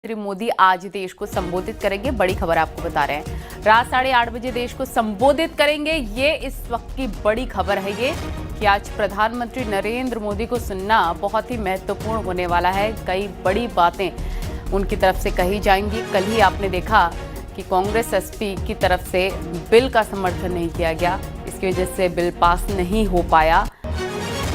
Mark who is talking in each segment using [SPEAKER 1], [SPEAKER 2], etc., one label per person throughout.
[SPEAKER 1] श्री मोदी आज देश को संबोधित करेंगे। बड़ी खबर आपको बता रहे हैं, रात 8:30 बजे देश को संबोधित करेंगे। ये इस वक्त की बड़ी खबर है ये कि आज प्रधानमंत्री नरेंद्र मोदी को सुनना बहुत ही महत्वपूर्ण होने वाला है। कई बड़ी बातें उनकी तरफ से कही जाएंगी। कल ही आपने देखा कि कांग्रेस एसपी की तरफ से बिल का समर्थन नहीं किया गया, इसकी वजह से बिल पास नहीं हो पाया।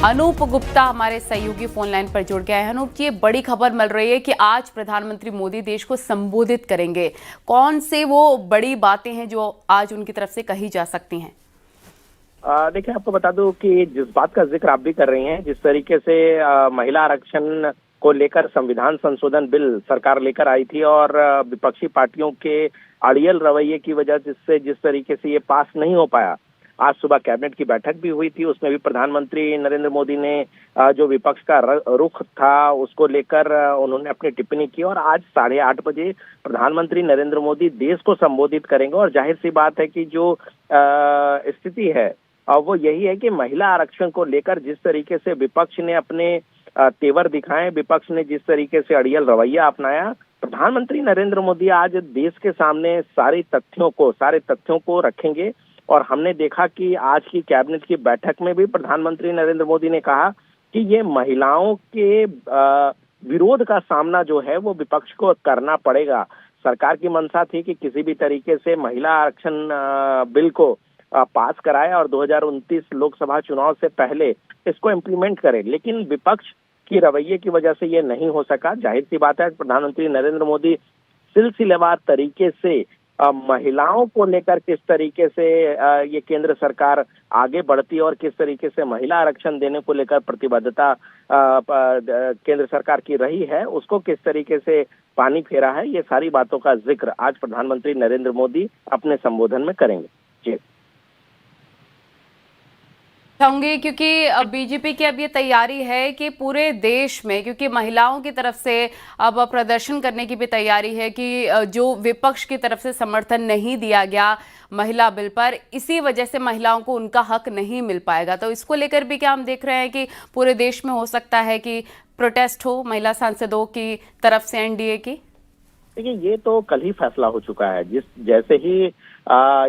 [SPEAKER 1] अनूप गुप्ता हमारे सहयोगी फोन लाइन पर जुड़ गया है। अनूप जी, ये बड़ी खबर मिल रही है कि आज प्रधानमंत्री मोदी देश को संबोधित करेंगे। कौन से वो बड़ी बातें हैं जो आज उनकी तरफ से कही जा सकती हैं?
[SPEAKER 2] देखिए, आपको बता दूं कि जिस बात का जिक्र आप भी कर रही हैं, जिस तरीके से महिला आरक्षण को लेकर संविधान संशोधन बिल सरकार लेकर आई थी और विपक्षी पार्टियों के अड़ियल रवैये की वजह से जिस तरीके से ये पास नहीं हो पाया, आज सुबह कैबिनेट की बैठक भी हुई थी। उसमें भी प्रधानमंत्री नरेंद्र मोदी ने जो विपक्ष का रुख था उसको लेकर उन्होंने अपनी टिप्पणी की और आज 8:30 बजे प्रधानमंत्री नरेंद्र मोदी देश को संबोधित करेंगे। और जाहिर सी बात है कि जो स्थिति है वो यही है कि महिला आरक्षण को लेकर जिस तरीके से विपक्ष ने अपने तेवर दिखाए, विपक्ष ने जिस तरीके से अड़ियल रवैया अपनाया, प्रधानमंत्री नरेंद्र मोदी आज देश के सामने सारे तथ्यों को रखेंगे। और हमने देखा कि आज की कैबिनेट की बैठक में भी प्रधानमंत्री नरेंद्र मोदी ने कहा कि ये महिलाओं के विरोध का सामना जो है वो विपक्ष को करना पड़ेगा। सरकार की मंशा थी कि किसी भी तरीके से महिला आरक्षण बिल को पास कराए और 2029 लोकसभा चुनाव से पहले इसको इम्प्लीमेंट करे, लेकिन विपक्ष की रवैये की वजह से ये नहीं हो सका। जाहिर सी बात है, प्रधानमंत्री नरेंद्र मोदी सिलसिलेवार तरीके से महिलाओं को लेकर किस तरीके से ये केंद्र सरकार आगे बढ़ती है और किस तरीके से महिला आरक्षण देने को लेकर प्रतिबद्धता केंद्र सरकार की रही है, उसको किस तरीके से पानी फेरा है, ये सारी बातों का जिक्र आज प्रधानमंत्री नरेंद्र मोदी अपने संबोधन में करेंगे। जी
[SPEAKER 1] चाहूंगी, क्योंकि बीजेपी की अब ये तैयारी है कि पूरे देश में, क्योंकि महिलाओं की तरफ से अब प्रदर्शन करने की भी तैयारी है कि जो विपक्ष की तरफ से समर्थन नहीं दिया गया महिला बिल पर, इसी वजह से महिलाओं को उनका हक नहीं मिल पाएगा। तो इसको लेकर भी क्या हम देख रहे हैं कि पूरे देश में हो सकता है कि प्रोटेस्ट हो महिला सांसदों की तरफ से एनडीए की?
[SPEAKER 2] देखिए, ये तो कल ही फैसला हो चुका है। जैसे ही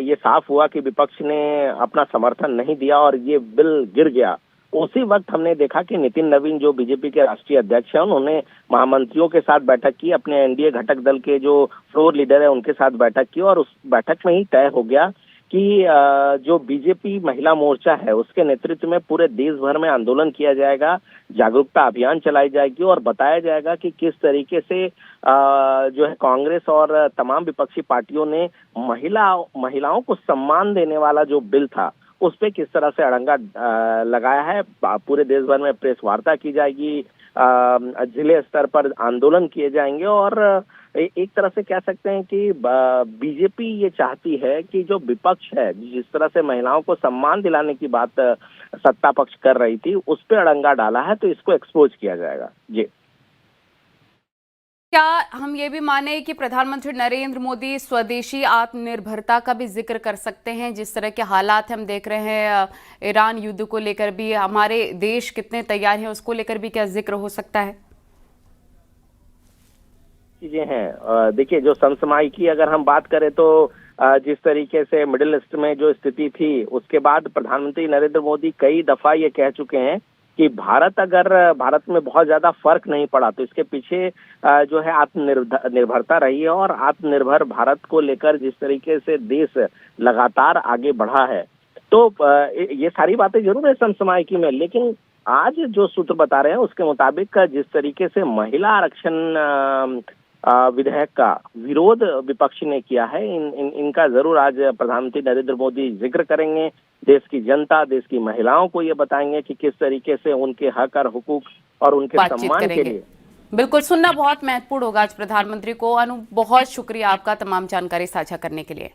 [SPEAKER 2] ये साफ हुआ कि विपक्ष ने अपना समर्थन नहीं दिया और ये बिल गिर गया, उसी वक्त हमने देखा कि नितिन नवीन जो बीजेपी के राष्ट्रीय अध्यक्ष हैं, उन्होंने महामंत्रियों के साथ बैठक की, अपने एनडीए घटक दल के जो फ्लोर लीडर है उनके साथ बैठक की और उस बैठक में ही तय हो गया कि जो बीजेपी महिला मोर्चा है उसके नेतृत्व में पूरे देश भर में आंदोलन किया जाएगा, जागरूकता अभियान चलाई जाएगी और बताया जाएगा कि किस तरीके से जो है कांग्रेस और तमाम विपक्षी पार्टियों ने महिलाओं को सम्मान देने वाला जो बिल था उस पे किस तरह से अड़ंगा लगाया है। पूरे देश भर में प्रेस वार्ता की जाएगी, जिले स्तर पर आंदोलन किए जाएंगे और एक तरह से कह सकते हैं कि बीजेपी ये चाहती है कि जो विपक्ष है, जिस तरह से महिलाओं को सम्मान दिलाने की बात सत्ता पक्ष कर रही थी, उस पे अड़ंगा डाला है, तो इसको एक्सपोज किया जाएगा। जी,
[SPEAKER 1] क्या हम ये भी माने कि प्रधानमंत्री नरेंद्र मोदी स्वदेशी आत्मनिर्भरता का भी जिक्र कर सकते हैं? जिस तरह के हालात हम देख रहे हैं, ईरान युद्ध को लेकर भी हमारे देश कितने तैयार हैं, उसको लेकर भी क्या जिक्र हो सकता है?
[SPEAKER 2] चीजें हैं। देखिए, जो समसामयिकी अगर हम बात करें तो जिस तरीके से मिडिल ईस्ट में जो स्थिति थी, उसके बाद प्रधानमंत्री नरेंद्र मोदी कई दफा ये कह चुके हैं कि भारत में बहुत ज्यादा फर्क नहीं पड़ा, तो इसके पीछे जो है आत्मनिर्भरता रही है और आत्मनिर्भर भारत को लेकर जिस तरीके से देश लगातार आगे बढ़ा है, तो ये सारी बातें जरूर है समसामयिकी में। लेकिन आज जो सूत्र बता रहे हैं उसके मुताबिक जिस तरीके से महिला आरक्षण विधेयक का विरोध विपक्ष ने किया है, इनका जरूर आज प्रधानमंत्री नरेंद्र मोदी जिक्र करेंगे। देश की जनता, देश की महिलाओं को ये बताएंगे कि किस तरीके से उनके हक और हुकूक और उनके सम्मान के लिए
[SPEAKER 1] बिल्कुल सुनना बहुत महत्वपूर्ण होगा आज प्रधानमंत्री को। अनु, बहुत शुक्रिया आपका तमाम जानकारी साझा करने के लिए।